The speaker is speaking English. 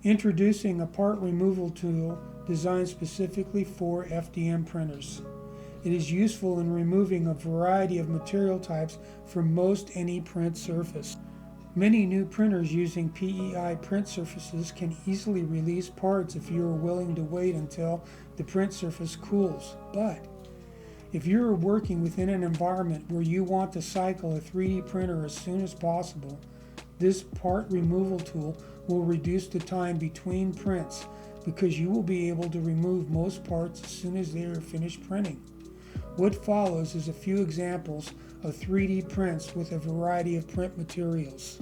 Introducing a part removal tool designed specifically for FDM printers. It is useful in removing a variety of material types from most any print surface. Many new printers using PEI print surfaces can easily release parts if you are willing to wait until the print surface cools. But if you are working within an environment where you want to cycle a 3D printer as soon as possible, this part removal tool will reduce the time between prints because you will be able to remove most parts as soon as they are finished printing. What follows is a few examples of 3D prints with a variety of print materials.